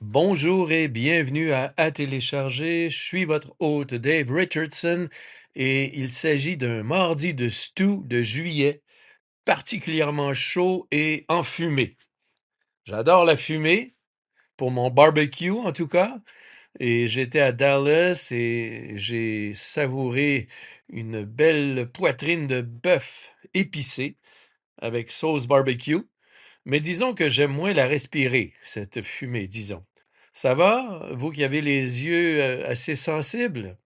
Bonjour et bienvenue à télécharger. Je suis votre hôte Dave Richardson et il s'agit d'un mardi de stew de juillet, particulièrement chaud et enfumé. J'adore la fumée, pour mon barbecue en tout cas, et j'étais à Dallas et j'ai savouré une belle poitrine de bœuf épicée avec sauce barbecue. Mais disons que j'aime moins la respirer, cette fumée, disons. Ça va, vous qui avez les yeux assez sensibles?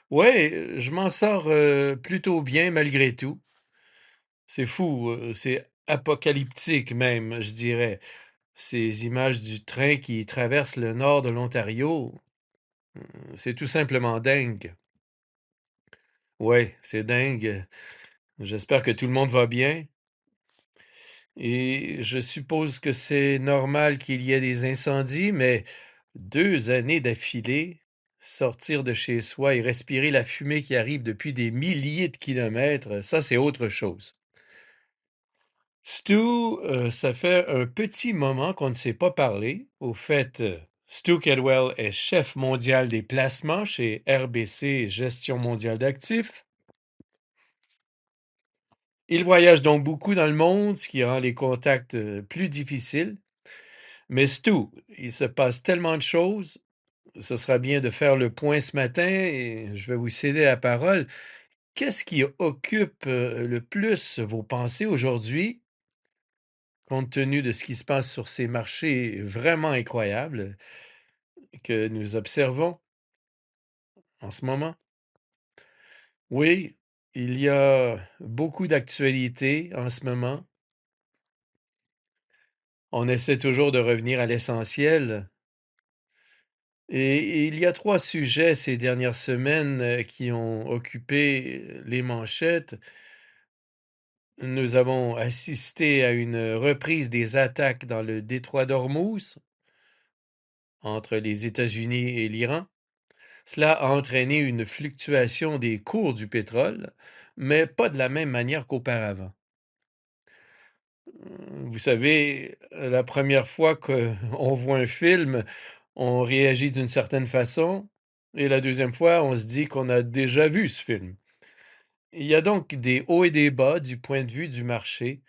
Ouais, je m'en sors plutôt bien malgré tout. C'est fou, c'est apocalyptique même, je dirais. Ces images du train qui traverse le nord de l'Ontario, c'est tout simplement dingue. Ouais, c'est dingue. J'espère que tout le monde va bien. Et je suppose que c'est normal qu'il y ait des incendies, mais 2 années d'affilée, sortir de chez soi et respirer la fumée qui arrive depuis des milliers de kilomètres, ça c'est autre chose. Stu, ça fait un petit moment qu'on ne s'est pas parlé. Au fait, Stu Cadwell est chef mondial des placements chez RBC Gestion mondiale d'actifs. Il voyage donc beaucoup dans le monde, ce qui rend les contacts plus difficiles. Mais Stu, il se passe tellement de choses, ce sera bien de faire le point ce matin et je vais vous céder la parole. Qu'est-ce qui occupe le plus vos pensées aujourd'hui, compte tenu de ce qui se passe sur ces marchés vraiment incroyables que nous observons en ce moment? Oui, il y a beaucoup d'actualités en ce moment. On essaie toujours de revenir à l'essentiel. Et il y a 3 sujets ces dernières semaines, qui ont occupé les manchettes. Nous avons assisté à une reprise des attaques dans le détroit d'Ormuz, entre les États-Unis et l'Iran. Cela a entraîné une fluctuation des cours du pétrole, mais pas de la même manière qu'auparavant. Vous savez, la première fois qu'on voit un film, on réagit d'une certaine façon, et la deuxième fois, on se dit qu'on a déjà vu ce film. Il y a donc des hauts et des bas du point de vue du marché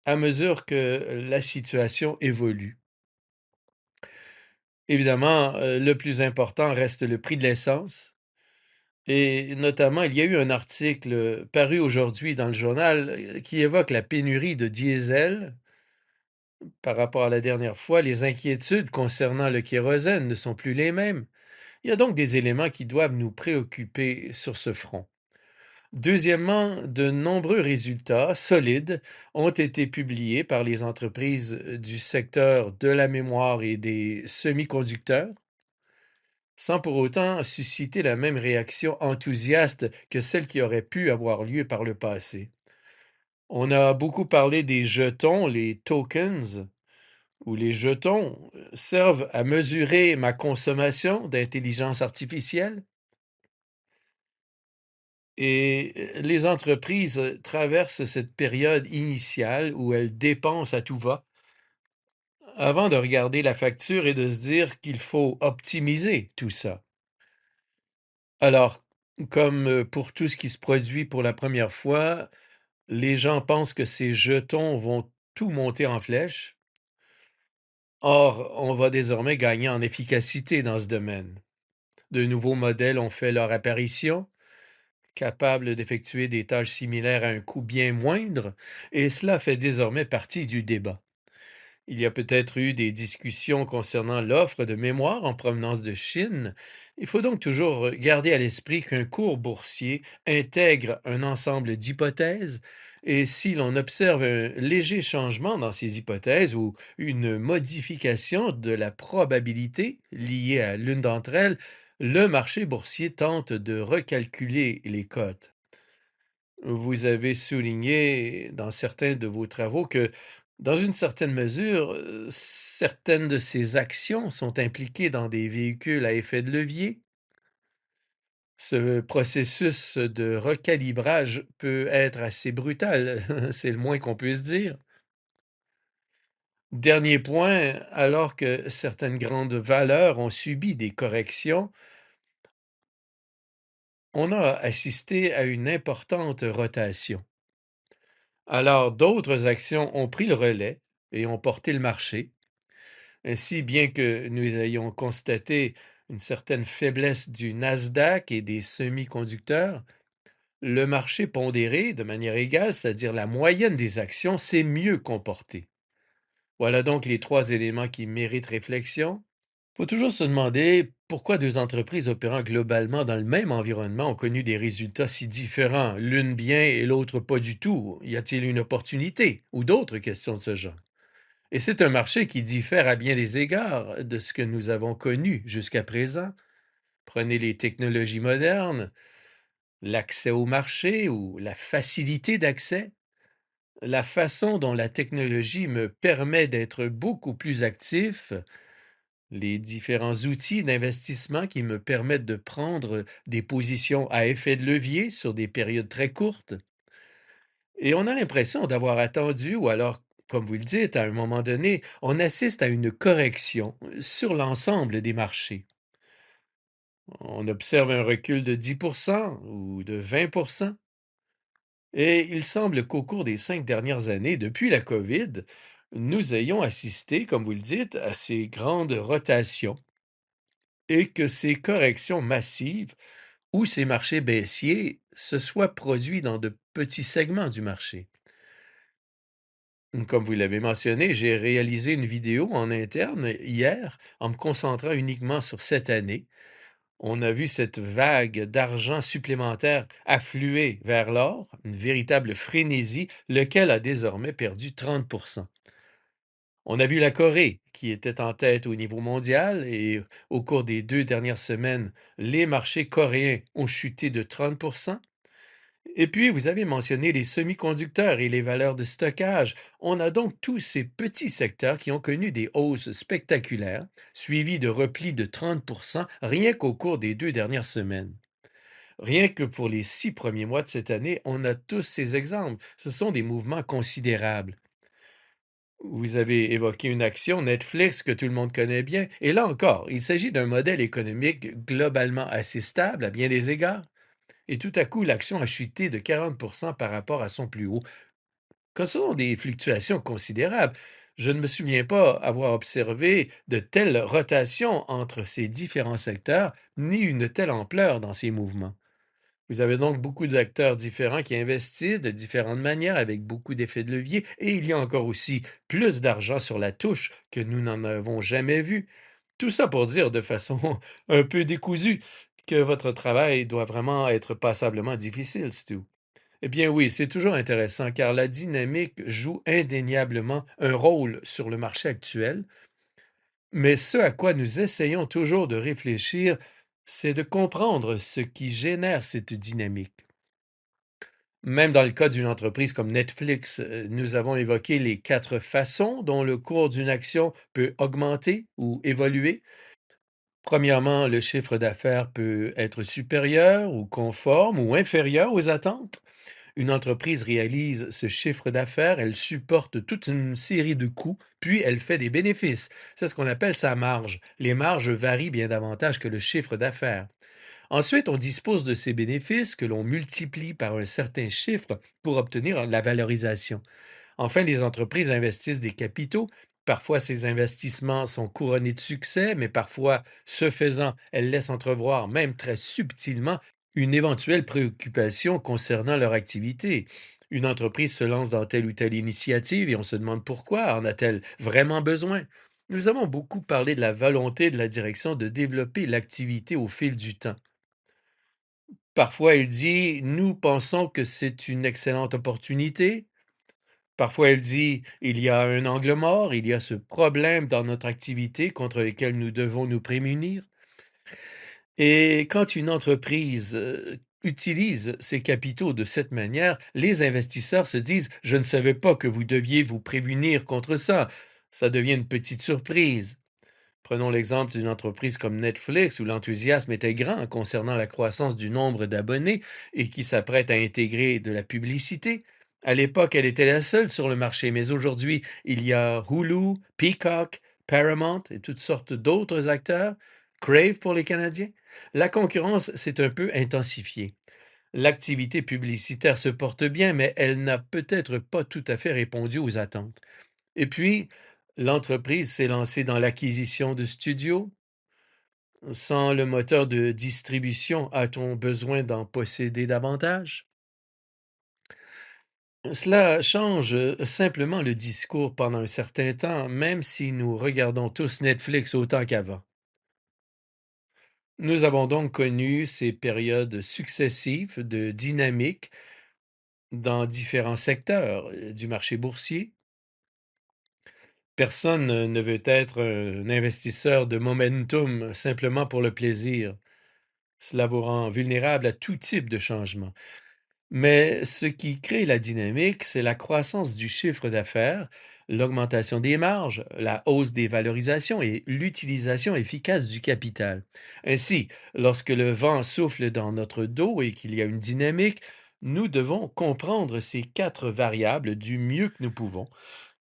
à mesure que la situation évolue. Évidemment, le plus important reste le prix de l'essence. Et notamment, il y a eu un article paru aujourd'hui dans le journal qui évoque la pénurie de diesel. Par rapport à la dernière fois, les inquiétudes concernant le kérosène ne sont plus les mêmes. Il y a donc des éléments qui doivent nous préoccuper sur ce front. Deuxièmement, de nombreux résultats solides ont été publiés par les entreprises du secteur de la mémoire et des semi-conducteurs, sans pour autant susciter la même réaction enthousiaste que celle qui aurait pu avoir lieu par le passé. On a beaucoup parlé des jetons, les tokens, où les jetons servent à mesurer ma consommation d'intelligence artificielle. Et les entreprises traversent cette période initiale où elles dépensent à tout va avant de regarder la facture et de se dire qu'il faut optimiser tout ça. Alors, comme pour tout ce qui se produit pour la première fois, les gens pensent que ces jetons vont tout monter en flèche. Or, on va désormais gagner en efficacité dans ce domaine. De nouveaux modèles ont fait leur apparition, capables d'effectuer des tâches similaires à un coût bien moindre, et cela fait désormais partie du débat. Il y a peut-être eu des discussions concernant l'offre de mémoire en provenance de Chine. Il faut donc toujours garder à l'esprit qu'un cours boursier intègre un ensemble d'hypothèses, et si l'on observe un léger changement dans ces hypothèses ou une modification de la probabilité liée à l'une d'entre elles, le marché boursier tente de recalculer les cotes. Vous avez souligné dans certains de vos travaux que, dans une certaine mesure, certaines de ces actions sont impliquées dans des véhicules à effet de levier. Ce processus de recalibrage peut être assez brutal, c'est le moins qu'on puisse dire. Dernier point, alors que certaines grandes valeurs ont subi des corrections, on a assisté à une importante rotation. Alors d'autres actions ont pris le relais et ont porté le marché. Ainsi, bien que nous ayons constaté une certaine faiblesse du Nasdaq et des semi-conducteurs, le marché pondéré de manière égale, c'est-à-dire la moyenne des actions, s'est mieux comporté. Voilà donc les trois éléments qui méritent réflexion. Il faut toujours se demander pourquoi deux entreprises opérant globalement dans le même environnement ont connu des résultats si différents, l'une bien et l'autre pas du tout. Y a-t-il une opportunité ou d'autres questions de ce genre? Et c'est un marché qui diffère à bien des égards de ce que nous avons connu jusqu'à présent. Prenez les technologies modernes, l'accès au marché ou la facilité d'accès, la façon dont la technologie me permet d'être beaucoup plus actif, les différents outils d'investissement qui me permettent de prendre des positions à effet de levier sur des périodes très courtes. Et on a l'impression d'avoir attendu, ou alors, comme vous le dites, à un moment donné, on assiste à une correction sur l'ensemble des marchés. On observe un recul de 10% ou de 20%. Et il semble qu'au cours des 5 dernières années, depuis la COVID, nous ayons assisté, comme vous le dites, à ces grandes rotations et que ces corrections massives ou ces marchés baissiers se soient produits dans de petits segments du marché. Comme vous l'avez mentionné, j'ai réalisé une vidéo en interne hier en me concentrant uniquement sur cette année. On a vu cette vague d'argent supplémentaire affluer vers l'or, une véritable frénésie, lequel a désormais perdu 30%. On a vu la Corée, qui était en tête au niveau mondial, et au cours des 2 dernières semaines, les marchés coréens ont chuté de 30%. Et puis, vous avez mentionné les semi-conducteurs et les valeurs de stockage. On a donc tous ces petits secteurs qui ont connu des hausses spectaculaires, suivies de replis de 30% rien qu'au cours des 2 dernières semaines. Rien que pour les 6 premiers mois de cette année, on a tous ces exemples. Ce sont des mouvements considérables. Vous avez évoqué une action Netflix que tout le monde connaît bien, et là encore, il s'agit d'un modèle économique globalement assez stable à bien des égards. Et tout à coup, l'action a chuté de 40% par rapport à son plus haut. Ce sont des fluctuations considérables. Je ne me souviens pas avoir observé de telles rotations entre ces différents secteurs, ni une telle ampleur dans ces mouvements. Vous avez donc beaucoup d'acteurs différents qui investissent de différentes manières avec beaucoup d'effets de levier, et il y a encore aussi plus d'argent sur la touche que nous n'en avons jamais vu. Tout ça pour dire de façon un peu décousue que votre travail doit vraiment être passablement difficile, Stu. Eh bien oui, c'est toujours intéressant car la dynamique joue indéniablement un rôle sur le marché actuel, mais ce à quoi nous essayons toujours de réfléchir, c'est de comprendre ce qui génère cette dynamique. Même dans le cas d'une entreprise comme Netflix, nous avons évoqué les 4 façons dont le cours d'une action peut augmenter ou évoluer. Premièrement, le chiffre d'affaires peut être supérieur ou conforme ou inférieur aux attentes. Une entreprise réalise ce chiffre d'affaires, elle supporte toute une série de coûts, puis elle fait des bénéfices. C'est ce qu'on appelle sa marge. Les marges varient bien davantage que le chiffre d'affaires. Ensuite, on dispose de ces bénéfices que l'on multiplie par un certain chiffre pour obtenir la valorisation. Enfin, les entreprises investissent des capitaux. Parfois, ces investissements sont couronnés de succès, mais parfois, ce faisant, elles laissent entrevoir, même très subtilement, une éventuelle préoccupation concernant leur activité. Une entreprise se lance dans telle ou telle initiative et on se demande pourquoi en a-t-elle vraiment besoin. Nous avons beaucoup parlé de la volonté de la direction de développer l'activité au fil du temps. Parfois, il dit, nous pensons que c'est une excellente opportunité. Parfois, elle dit, il y a un angle mort, il y a ce problème dans notre activité contre lequel nous devons nous prémunir. Et quand une entreprise utilise ses capitaux de cette manière, les investisseurs se disent, je ne savais pas que vous deviez vous prémunir contre ça. Ça devient une petite surprise. Prenons l'exemple d'une entreprise comme Netflix où l'enthousiasme était grand concernant la croissance du nombre d'abonnés et qui s'apprête à intégrer de la publicité. À l'époque, elle était la seule sur le marché, mais aujourd'hui, il y a Hulu, Peacock, Paramount et toutes sortes d'autres acteurs, Crave pour les Canadiens. La concurrence s'est un peu intensifiée. L'activité publicitaire se porte bien, mais elle n'a peut-être pas tout à fait répondu aux attentes. Et puis, l'entreprise s'est lancée dans l'acquisition de studios. Sans le moteur de distribution, a-t-on besoin d'en posséder davantage? Cela change simplement le discours pendant un certain temps, même si nous regardons tous Netflix autant qu'avant. Nous avons donc connu ces périodes successives de dynamique dans différents secteurs du marché boursier. Personne ne veut être un investisseur de momentum simplement pour le plaisir. Cela vous rend vulnérable à tout type de changement. Mais ce qui crée la dynamique, c'est la croissance du chiffre d'affaires, l'augmentation des marges, la hausse des valorisations et l'utilisation efficace du capital. Ainsi, lorsque le vent souffle dans notre dos et qu'il y a une dynamique, nous devons comprendre ces quatre variables du mieux que nous pouvons,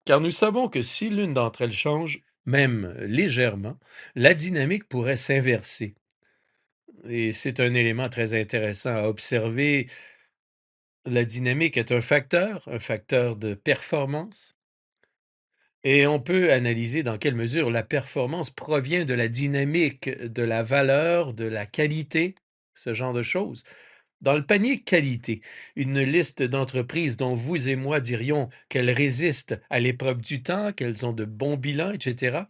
car nous savons que si l'une d'entre elles change, même légèrement, la dynamique pourrait s'inverser. Et c'est un élément très intéressant à observer. La dynamique est un facteur de performance, et on peut analyser dans quelle mesure la performance provient de la dynamique, de la valeur, de la qualité, ce genre de choses. Dans le panier qualité, une liste d'entreprises dont vous et moi dirions qu'elles résistent à l'épreuve du temps, qu'elles ont de bons bilans, etc.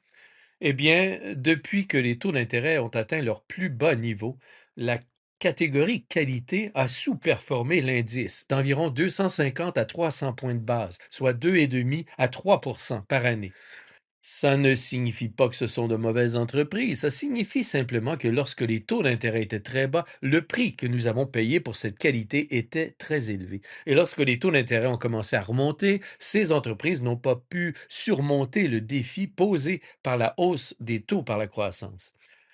Eh bien, depuis que les taux d'intérêt ont atteint leur plus bas niveau, la catégorie qualité a sous-performé l'indice d'environ 250 à 300 points de base, soit 2,5 à 3 par année. Ça ne signifie pas que ce sont de mauvaises entreprises, ça signifie simplement que lorsque les taux d'intérêt étaient très bas, le prix que nous avons payé pour cette qualité était très élevé. Et lorsque les taux d'intérêt ont commencé à remonter, ces entreprises n'ont pas pu surmonter le défi posé par la hausse des taux par la croissance.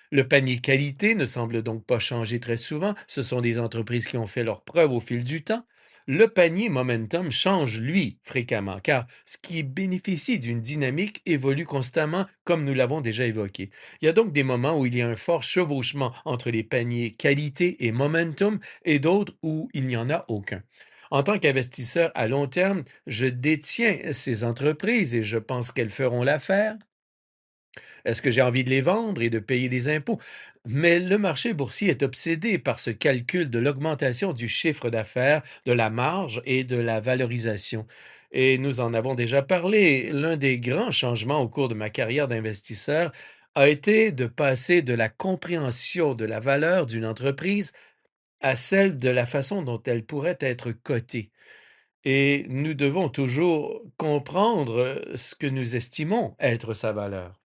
Le panier qualité ne semble donc pas changer très souvent, ce sont des entreprises qui ont fait leurs preuves au fil du temps. Le panier momentum change, lui, fréquemment, car ce qui bénéficie d'une dynamique évolue constamment, comme nous l'avons déjà évoqué. Il y a donc des moments où il y a un fort chevauchement entre les paniers qualité et momentum, et d'autres où il n'y en a aucun. En tant qu'investisseur à long terme, je détiens ces entreprises et je pense qu'elles feront l'affaire. Est-ce que j'ai envie de les vendre et de payer des impôts? Mais le marché boursier est obsédé par ce calcul de l'augmentation du chiffre d'affaires, de la marge et de la valorisation. Et nous en avons déjà parlé. L'un des grands changements au cours de ma carrière d'investisseur a été de passer de la compréhension de la valeur d'une entreprise à celle de la façon dont elle pourrait être cotée. Et nous devons toujours comprendre ce que nous estimons être sa valeur.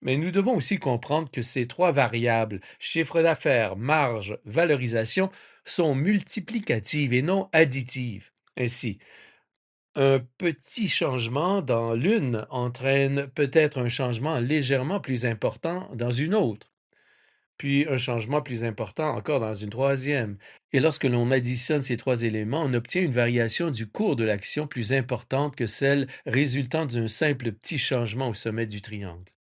Mais nous devons aussi comprendre que ces trois variables, chiffre d'affaires, marge, valorisation, sont multiplicatives et non additives. Ainsi, un petit changement dans l'une entraîne peut-être un changement légèrement plus important dans une autre, puis un changement plus important encore dans une troisième. Et lorsque l'on additionne ces trois éléments, on obtient une variation du cours de l'action plus importante que celle résultant d'un simple petit changement au sommet du triangle.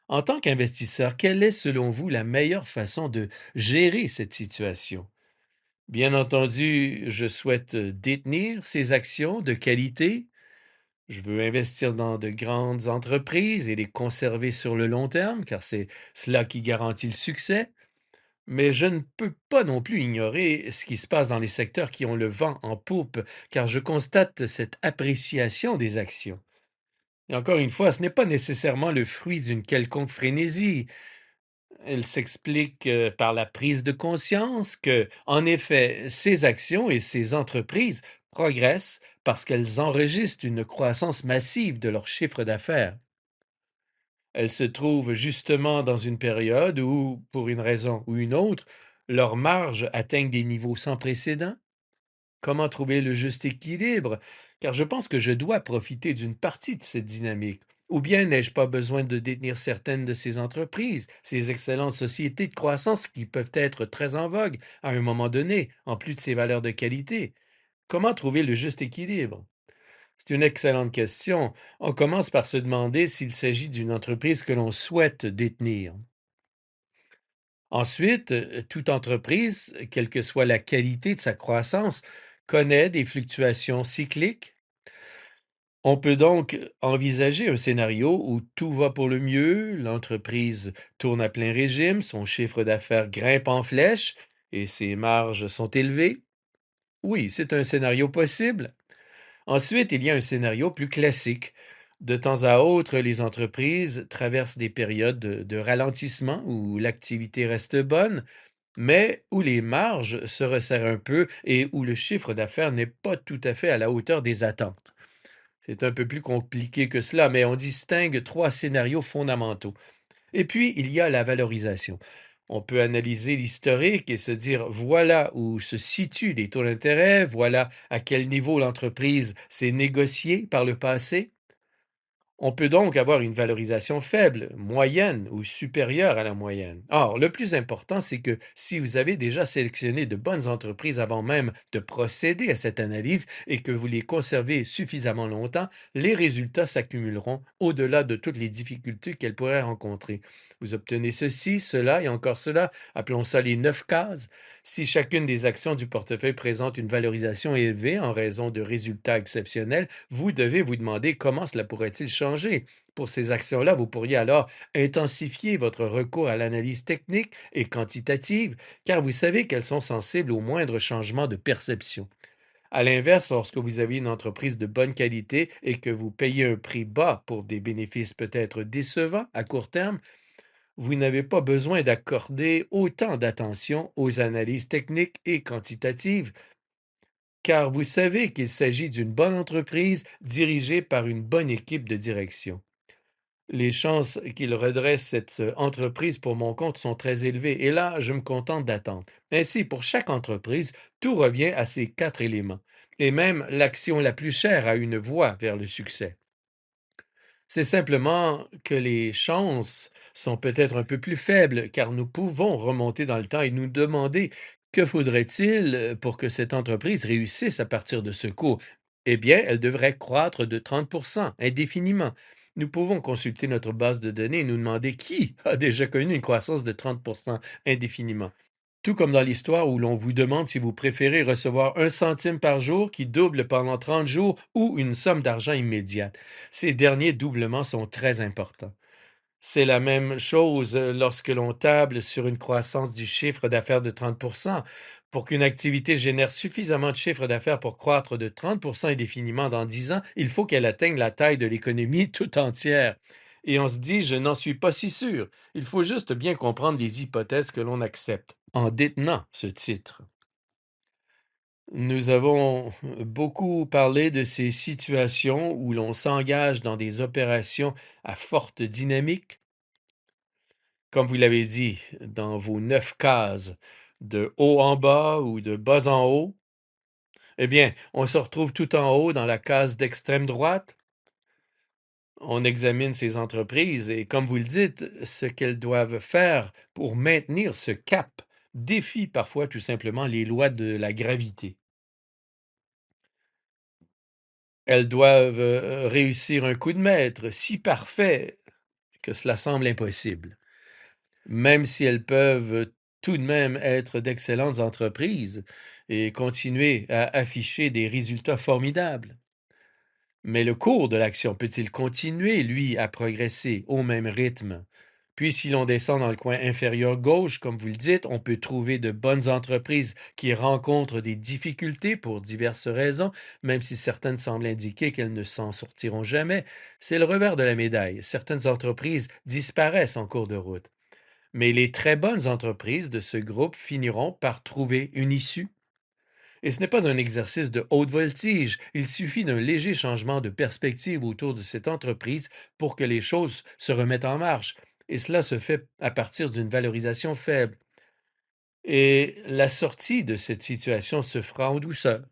En tant qu'investisseur, quelle est selon vous la meilleure façon de gérer cette situation? Bien entendu, je souhaite détenir ces actions de qualité. Je veux investir dans de grandes entreprises et les conserver sur le long terme, car c'est cela qui garantit le succès. Mais je ne peux pas non plus ignorer ce qui se passe dans les secteurs qui ont le vent en poupe, car je constate cette appréciation des actions. Et encore une fois, ce n'est pas nécessairement le fruit d'une quelconque frénésie. Elle s'explique par la prise de conscience que, en effet, ces actions et ces entreprises progressent parce qu'elles enregistrent une croissance massive de leur chiffre d'affaires. Elles se trouvent justement dans une période où, pour une raison ou une autre, leurs marges atteignent des niveaux sans précédent. Comment trouver le juste équilibre? Car je pense que je dois profiter d'une partie de cette dynamique. Ou bien n'ai-je pas besoin de détenir certaines de ces entreprises, ces excellentes sociétés de croissance qui peuvent être très en vogue à un moment donné, en plus de ces valeurs de qualité? Comment trouver le juste équilibre? C'est une excellente question. On commence par se demander s'il s'agit d'une entreprise que l'on souhaite détenir. Ensuite, toute entreprise, quelle que soit la qualité de sa croissance, connaît des fluctuations cycliques. On peut donc envisager un scénario où tout va pour le mieux, l'entreprise tourne à plein régime, son chiffre d'affaires grimpe en flèche et ses marges sont élevées. Oui, c'est un scénario possible. Ensuite, il y a un scénario plus classique. De temps à autre, les entreprises traversent des périodes de ralentissement où l'activité reste bonne, mais où les marges se resserrent un peu et où le chiffre d'affaires n'est pas tout à fait à la hauteur des attentes. C'est un peu plus compliqué que cela, mais on distingue trois scénarios fondamentaux. Et puis, il y a la valorisation. On peut analyser l'historique et se dire, voilà où se situent les taux d'intérêt, voilà à quel niveau l'entreprise s'est négociée par le passé. On peut donc avoir une valorisation faible, moyenne ou supérieure à la moyenne. Or, le plus important, c'est que si vous avez déjà sélectionné de bonnes entreprises avant même de procéder à cette analyse et que vous les conservez suffisamment longtemps, les résultats s'accumuleront au-delà de toutes les difficultés qu'elles pourraient rencontrer. Vous obtenez ceci, cela et encore cela, appelons ça les 9 cases. Si chacune des actions du portefeuille présente une valorisation élevée en raison de résultats exceptionnels, vous devez vous demander comment cela pourrait-il changer. Pour ces actions-là, vous pourriez alors intensifier votre recours à l'analyse technique et quantitative, car vous savez qu'elles sont sensibles au moindre changement de perception. À l'inverse, lorsque vous avez une entreprise de bonne qualité et que vous payez un prix bas pour des bénéfices peut-être décevants à court terme, vous n'avez pas besoin d'accorder autant d'attention aux analyses techniques et quantitatives, car vous savez qu'il s'agit d'une bonne entreprise dirigée par une bonne équipe de direction. Les chances qu'il redresse cette entreprise pour mon compte sont très élevées, et là, je me contente d'attendre. Ainsi, pour chaque entreprise, tout revient à ces quatre éléments, et même l'action la plus chère a une voie vers le succès. C'est simplement que les chances sont peut-être un peu plus faibles, car nous pouvons remonter dans le temps et nous demander que faudrait-il pour que cette entreprise réussisse à partir de ce cours? Eh bien, elle devrait croître de 30% indéfiniment. Nous pouvons consulter notre base de données et nous demander qui a déjà connu une croissance de 30% indéfiniment. Tout comme dans l'histoire où l'on vous demande si vous préférez recevoir 1 centime par jour qui double pendant 30 jours ou une somme d'argent immédiate. Ces derniers doublements sont très importants. C'est la même chose lorsque l'on table sur une croissance du chiffre d'affaires de 30%. Pour qu'une activité génère suffisamment de chiffre d'affaires pour croître de 30% indéfiniment dans 10 ans, il faut qu'elle atteigne la taille de l'économie tout entière. Et on se dit, je n'en suis pas si sûr. Il faut juste bien comprendre les hypothèses que l'on accepte en détenant ce titre. Nous avons beaucoup parlé de ces situations où l'on s'engage dans des opérations à forte dynamique. Comme vous l'avez dit, dans vos 9 cases, de haut en bas ou de bas en haut, eh bien, on se retrouve tout en haut dans la case d'extrême droite. On examine ces entreprises et, comme vous le dites, ce qu'elles doivent faire pour maintenir ce cap défie parfois tout simplement les lois de la gravité. Elles doivent réussir un coup de maître si parfait que cela semble impossible, même si elles peuvent tout de même être d'excellentes entreprises et continuer à afficher des résultats formidables. Mais le cours de l'action peut-il continuer, lui, à progresser au même rythme? Puis, si l'on descend dans le coin inférieur gauche, comme vous le dites, on peut trouver de bonnes entreprises qui rencontrent des difficultés pour diverses raisons, même si certaines semblent indiquer qu'elles ne s'en sortiront jamais. C'est le revers de la médaille. Certaines entreprises disparaissent en cours de route. Mais les très bonnes entreprises de ce groupe finiront par trouver une issue. Et ce n'est pas un exercice de haute voltige, il suffit d'un léger changement de perspective autour de cette entreprise pour que les choses se remettent en marche. Et cela se fait à partir d'une valorisation faible. Et la sortie de cette situation se fera en douceur.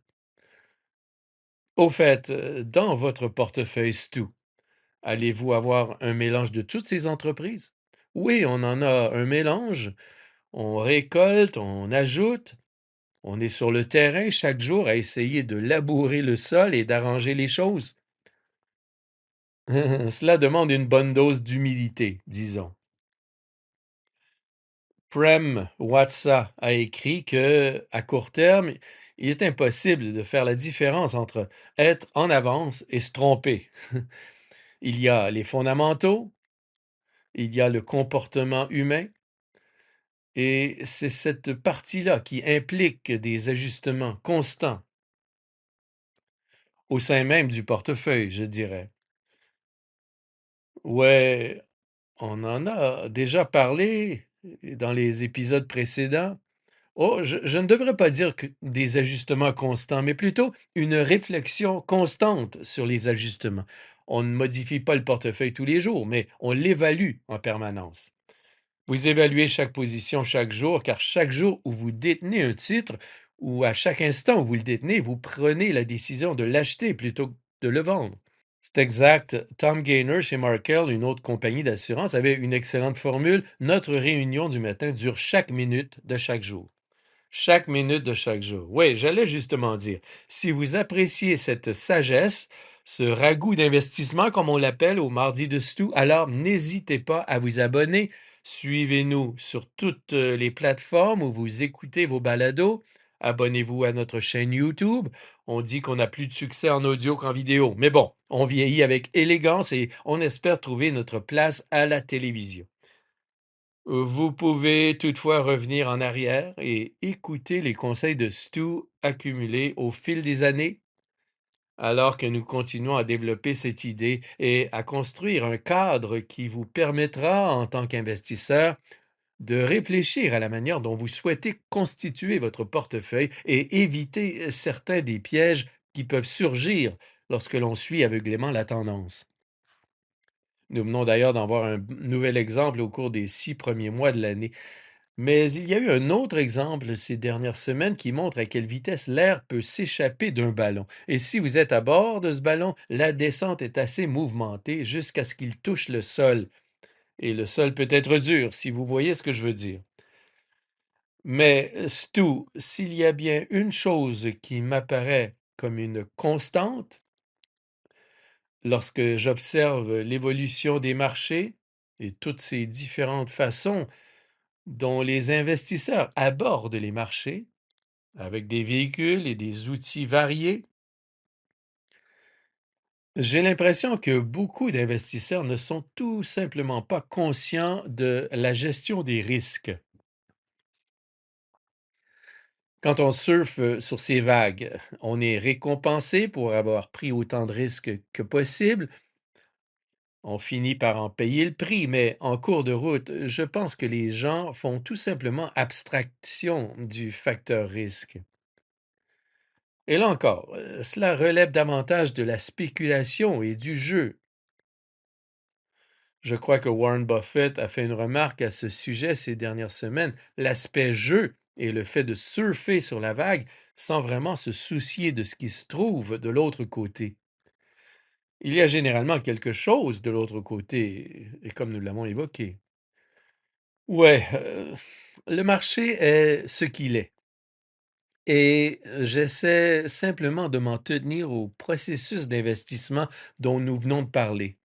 Au fait, dans votre portefeuille Stu, allez-vous avoir un mélange de toutes ces entreprises? Oui, on en a un mélange. On récolte, on ajoute. On est sur le terrain chaque jour à essayer de labourer le sol et d'arranger les choses. Cela demande une bonne dose d'humilité, disons. Prem Watsa a écrit que, à court terme, il est impossible de faire la différence entre être en avance et se tromper. Il y a les fondamentaux, il y a le comportement humain, et c'est cette partie-là qui implique des ajustements constants au sein même du portefeuille, je dirais. Ouais, on en a déjà parlé dans les épisodes précédents. Oh, je ne devrais pas dire que des ajustements constants, mais plutôt une réflexion constante sur les ajustements. On ne modifie pas le portefeuille tous les jours, mais on l'évalue en permanence. Vous évaluez chaque position chaque jour, car chaque jour où vous détenez un titre, ou à chaque instant où vous le détenez, vous prenez la décision de l'acheter plutôt que de le vendre. C'est exact. Tom Gaynor chez Markel, une autre compagnie d'assurance, avait une excellente formule. Notre réunion du matin dure chaque minute de chaque jour. Chaque minute de chaque jour. Oui, j'allais justement dire, si vous appréciez cette sagesse, ce ragoût d'investissement, comme on l'appelle au mardi de Stu, alors n'hésitez pas à vous abonner. Suivez-nous sur toutes les plateformes où vous écoutez vos balados. Abonnez-vous à notre chaîne YouTube. On dit qu'on a plus de succès en audio qu'en vidéo. Mais bon, on vieillit avec élégance et on espère trouver notre place à la télévision. Vous pouvez toutefois revenir en arrière et écouter les conseils de Stu accumulés au fil des années, alors que nous continuons à développer cette idée et à construire un cadre qui vous permettra, en tant qu'investisseur, de réfléchir à la manière dont vous souhaitez constituer votre portefeuille et éviter certains des pièges qui peuvent surgir lorsque l'on suit aveuglément la tendance. Nous venons d'ailleurs d'en voir un nouvel exemple au cours des 6 premiers mois de l'année. Mais il y a eu un autre exemple ces dernières semaines qui montre à quelle vitesse l'air peut s'échapper d'un ballon. Et si vous êtes à bord de ce ballon, la descente est assez mouvementée jusqu'à ce qu'il touche le sol. Et le sol peut être dur, si vous voyez ce que je veux dire. Mais, Stu, s'il y a bien une chose qui m'apparaît comme une constante lorsque j'observe l'évolution des marchés et toutes ces différentes façons dont les investisseurs abordent les marchés, avec des véhicules et des outils variés, j'ai l'impression que beaucoup d'investisseurs ne sont tout simplement pas conscients de la gestion des risques. Quand on surfe sur ces vagues, on est récompensé pour avoir pris autant de risques que possible. On finit par en payer le prix, mais en cours de route, je pense que les gens font tout simplement abstraction du facteur risque. Et là encore, cela relève davantage de la spéculation et du jeu. Je crois que Warren Buffett a fait une remarque à ce sujet ces dernières semaines. L'aspect jeu et le fait de surfer sur la vague sans vraiment se soucier de ce qui se trouve de l'autre côté. Il y a généralement quelque chose de l'autre côté, et comme nous l'avons évoqué. Ouais, le marché est ce qu'il est. Et j'essaie simplement de m'en tenir au processus d'investissement dont nous venons de parler.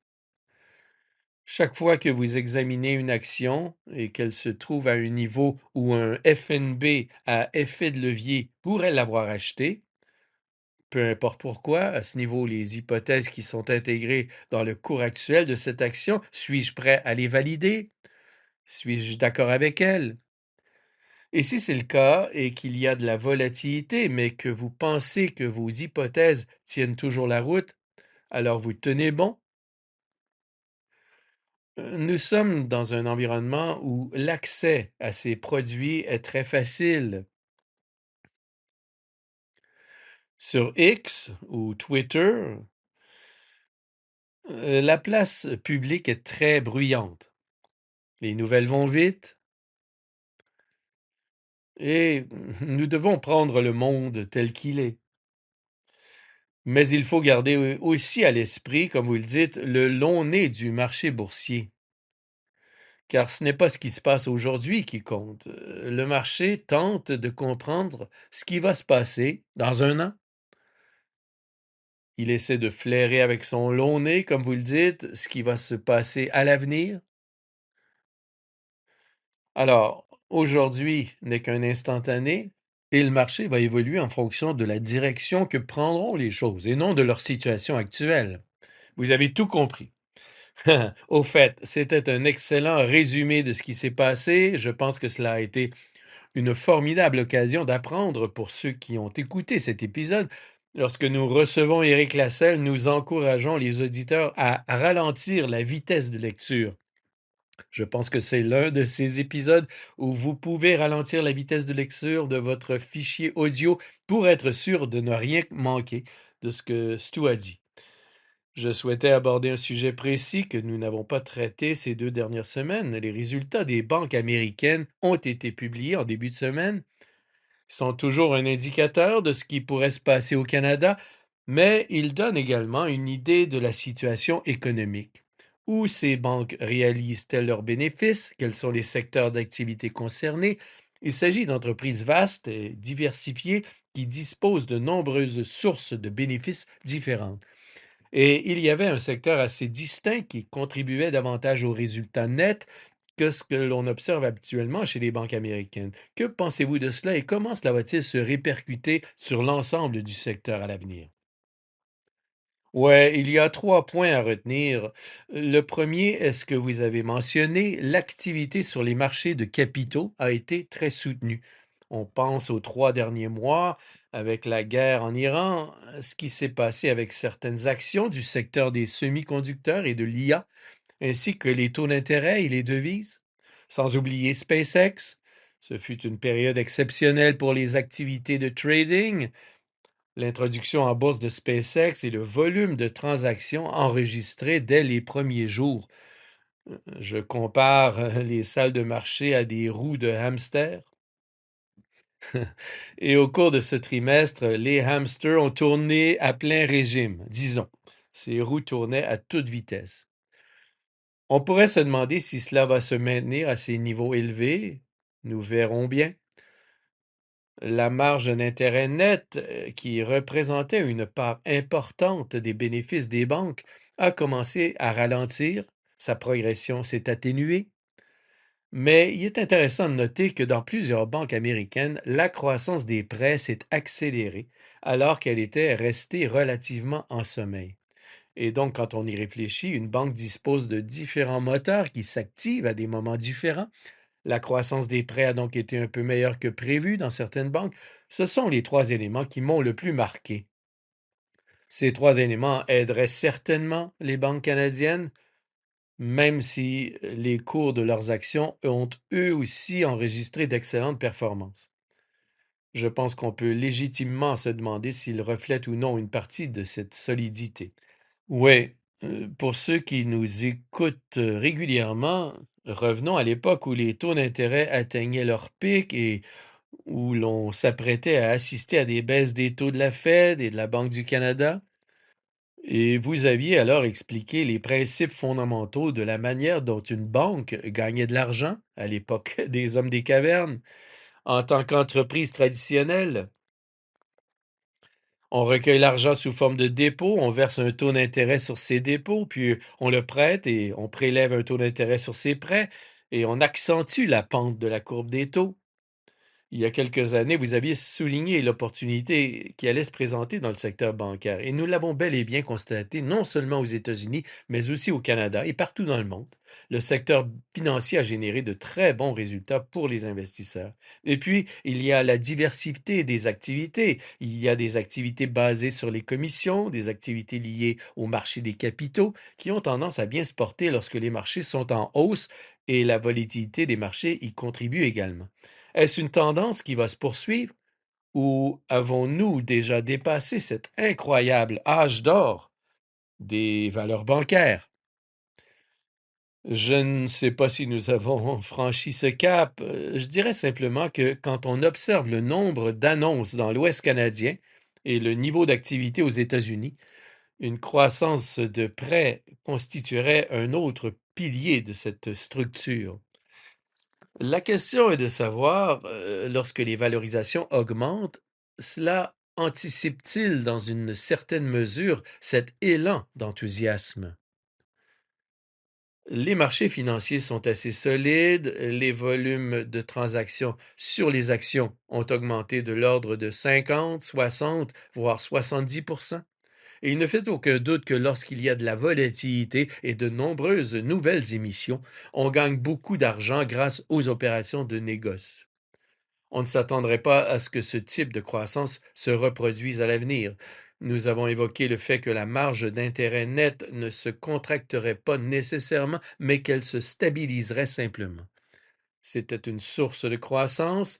Chaque fois que vous examinez une action et qu'elle se trouve à un niveau où un FNB à effet de levier pourrait l'avoir acheté, peu importe pourquoi, à ce niveau, les hypothèses qui sont intégrées dans le cours actuel de cette action, suis-je prêt à les valider? Suis-je d'accord avec elles? Et si c'est le cas et qu'il y a de la volatilité, mais que vous pensez que vos hypothèses tiennent toujours la route, alors vous tenez bon. Nous sommes dans un environnement où l'accès à ces produits est très facile. Sur X ou Twitter, la place publique est très bruyante. Les nouvelles vont vite et nous devons prendre le monde tel qu'il est. Mais il faut garder aussi à l'esprit, comme vous le dites, le long nez du marché boursier. car ce n'est pas ce qui se passe aujourd'hui qui compte. Le marché tente de comprendre ce qui va se passer dans un an. Il essaie de flairer avec son long nez, comme vous le dites, ce qui va se passer à l'avenir. Alors, aujourd'hui n'est qu'un instantané, et le marché va évoluer en fonction de la direction que prendront les choses, et non de leur situation actuelle. Vous avez tout compris. Au fait, c'était un excellent résumé de ce qui s'est passé. Je pense que cela a été une formidable occasion d'apprendre pour ceux qui ont écouté cet épisode. Lorsque nous recevons Éric Lasselle, nous encourageons les auditeurs à ralentir la vitesse de lecture. Je pense que c'est l'un de ces épisodes où vous pouvez ralentir la vitesse de lecture de votre fichier audio pour être sûr de ne rien manquer de ce que Stu a dit. Je souhaitais aborder un sujet précis que nous n'avons pas traité ces 2 dernières semaines. Les résultats des banques américaines ont été publiés en début de semaine. Ils sont toujours un indicateur de ce qui pourrait se passer au Canada, mais ils donnent également une idée de la situation économique. Où ces banques réalisent-elles leurs bénéfices? Quels sont les secteurs d'activité concernés? Il s'agit d'entreprises vastes et diversifiées qui disposent de nombreuses sources de bénéfices différentes. Et il y avait un secteur assez distinct qui contribuait davantage aux résultats nets que ce que l'on observe habituellement chez les banques américaines. Que pensez-vous de cela et comment cela va-t-il se répercuter sur l'ensemble du secteur à l'avenir? Ouais, il y a 3 points à retenir. Le premier est ce que vous avez mentionné, l'activité sur les marchés de capitaux a été très soutenue. On pense aux 3 derniers mois, avec la guerre en Iran, ce qui s'est passé avec certaines actions du secteur des semi-conducteurs et de l'IA, ainsi que les taux d'intérêt et les devises. Sans oublier SpaceX. Ce fut une période exceptionnelle pour les activités de trading. L'introduction en bourse de SpaceX et le volume de transactions enregistrées dès les premiers jours. Je compare les salles de marché à des roues de hamster. Et au cours de ce trimestre, les hamsters ont tourné à plein régime, disons. Ces roues tournaient à toute vitesse. On pourrait se demander si cela va se maintenir à ces niveaux élevés. Nous verrons bien. La marge d'intérêt net, qui représentait une part importante des bénéfices des banques, a commencé à ralentir. Sa progression s'est atténuée. Mais il est intéressant de noter que dans plusieurs banques américaines, la croissance des prêts s'est accélérée alors qu'elle était restée relativement en sommeil. Et donc, quand on y réfléchit, une banque dispose de différents moteurs qui s'activent à des moments différents. La croissance des prêts a donc été un peu meilleure que prévu dans certaines banques. Ce sont les 3 éléments qui m'ont le plus marqué. Ces 3 éléments aideraient certainement les banques canadiennes, même si les cours de leurs actions ont eux aussi enregistré d'excellentes performances. Je pense qu'on peut légitimement se demander s'ils reflètent ou non une partie de cette solidité. Oui, pour ceux qui nous écoutent régulièrement, revenons à l'époque où les taux d'intérêt atteignaient leur pic et où l'on s'apprêtait à assister à des baisses des taux de la Fed et de la Banque du Canada. Et vous aviez alors expliqué les principes fondamentaux de la manière dont une banque gagnait de l'argent à l'époque des hommes des cavernes. En tant qu'entreprise traditionnelle, on recueille l'argent sous forme de dépôt, on verse un taux d'intérêt sur ces dépôts, puis on le prête et on prélève un taux d'intérêt sur ces prêts, et on accentue la pente de la courbe des taux. Il y a quelques années, vous aviez souligné l'opportunité qui allait se présenter dans le secteur bancaire, et nous l'avons bel et bien constaté non seulement aux États-Unis, mais aussi au Canada et partout dans le monde. Le secteur financier a généré de très bons résultats pour les investisseurs. Et puis, il y a la diversité des activités. Il y a des activités basées sur les commissions, des activités liées au marché des capitaux, qui ont tendance à bien se porter lorsque les marchés sont en hausse, et la volatilité des marchés y contribue également. Est-ce une tendance qui va se poursuivre ou avons-nous déjà dépassé cet incroyable âge d'or des valeurs bancaires? Je ne sais pas si nous avons franchi ce cap. Je dirais simplement que quand on observe le nombre d'annonces dans l'Ouest canadien et le niveau d'activité aux États-Unis, une croissance de prêts constituerait un autre piliers de cette structure. La question est de savoir, lorsque les valorisations augmentent, cela anticipe-t-il dans une certaine mesure cet élan d'enthousiasme? Les marchés financiers sont assez solides, les volumes de transactions sur les actions ont augmenté de l'ordre de 50, 60, voire 70%. Et il ne fait aucun doute que lorsqu'il y a de la volatilité et de nombreuses nouvelles émissions, on gagne beaucoup d'argent grâce aux opérations de négoce. On ne s'attendrait pas à ce que ce type de croissance se reproduise à l'avenir. Nous avons évoqué le fait que la marge d'intérêt net ne se contracterait pas nécessairement, mais qu'elle se stabiliserait simplement. C'était une source de croissance.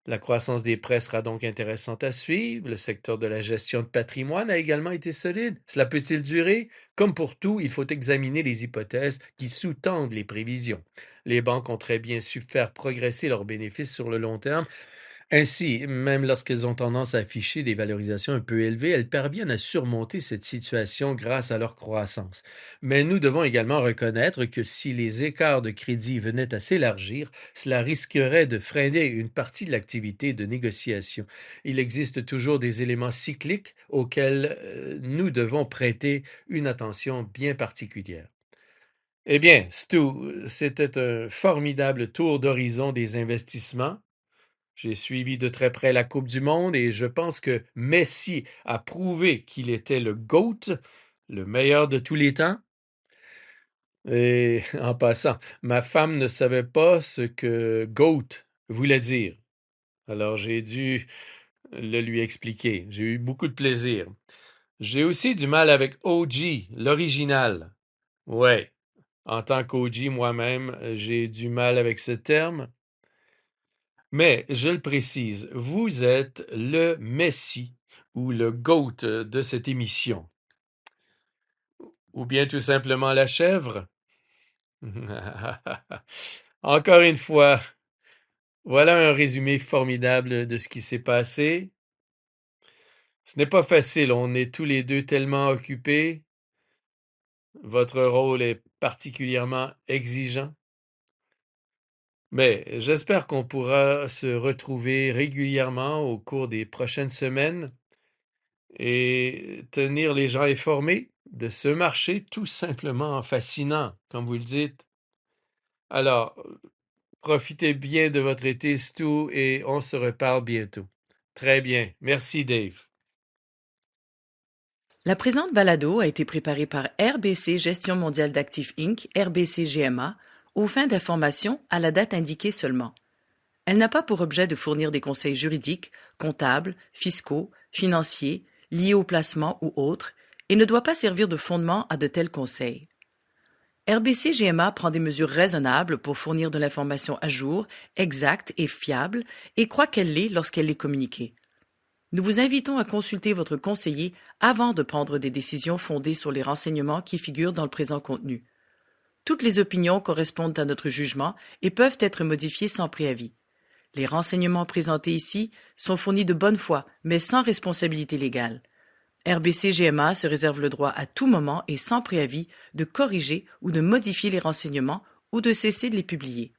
La croissance des prêts sera donc intéressante à suivre. Le secteur de la gestion de patrimoine a également été solide. Cela peut-il durer? Comme pour tout, il faut examiner les hypothèses qui sous-tendent les prévisions. Les banques ont très bien su faire progresser leurs bénéfices sur le long terme. Ainsi, même lorsqu'elles ont tendance à afficher des valorisations un peu élevées, elles parviennent à surmonter cette situation grâce à leur croissance. Mais nous devons également reconnaître que si les écarts de crédit venaient à s'élargir, cela risquerait de freiner une partie de l'activité de négociation. Il existe toujours des éléments cycliques auxquels nous devons prêter une attention bien particulière. Eh bien, Stu, c'était un formidable tour d'horizon des investissements. J'ai suivi de très près la Coupe du Monde et je pense que Messi a prouvé qu'il était le GOAT, le meilleur de tous les temps. Et en passant, ma femme ne savait pas ce que GOAT voulait dire. Alors j'ai dû le lui expliquer. J'ai eu beaucoup de plaisir. J'ai aussi du mal avec OG, l'original. Ouais, en tant qu'OG moi-même, j'ai du mal avec ce terme. Mais, je le précise, vous êtes le Messie ou le GOAT de cette émission. Ou bien tout simplement la chèvre. Encore une fois, voilà un résumé formidable de ce qui s'est passé. Ce n'est pas facile, on est tous les deux tellement occupés. Votre rôle est particulièrement exigeant. Mais j'espère qu'on pourra se retrouver régulièrement au cours des prochaines semaines et tenir les gens informés de ce marché tout simplement fascinant, comme vous le dites. Alors, profitez bien de votre été, Stu, et on se reparle bientôt. Très bien. Merci, Dave. La présente balado a été préparée par RBC Gestion mondiale d'actifs Inc., RBC GMA, aux fins d'information à la date indiquée seulement. Elle n'a pas pour objet de fournir des conseils juridiques, comptables, fiscaux, financiers, liés au placement ou autres, et ne doit pas servir de fondement à de tels conseils. RBC GMA prend des mesures raisonnables pour fournir de l'information à jour, exacte et fiable, et croit qu'elle l'est lorsqu'elle est communiquée. Nous vous invitons à consulter votre conseiller avant de prendre des décisions fondées sur les renseignements qui figurent dans le présent contenu. Toutes les opinions correspondent à notre jugement et peuvent être modifiées sans préavis. Les renseignements présentés ici sont fournis de bonne foi, mais sans responsabilité légale. RBC GMA se réserve le droit à tout moment et sans préavis de corriger ou de modifier les renseignements ou de cesser de les publier.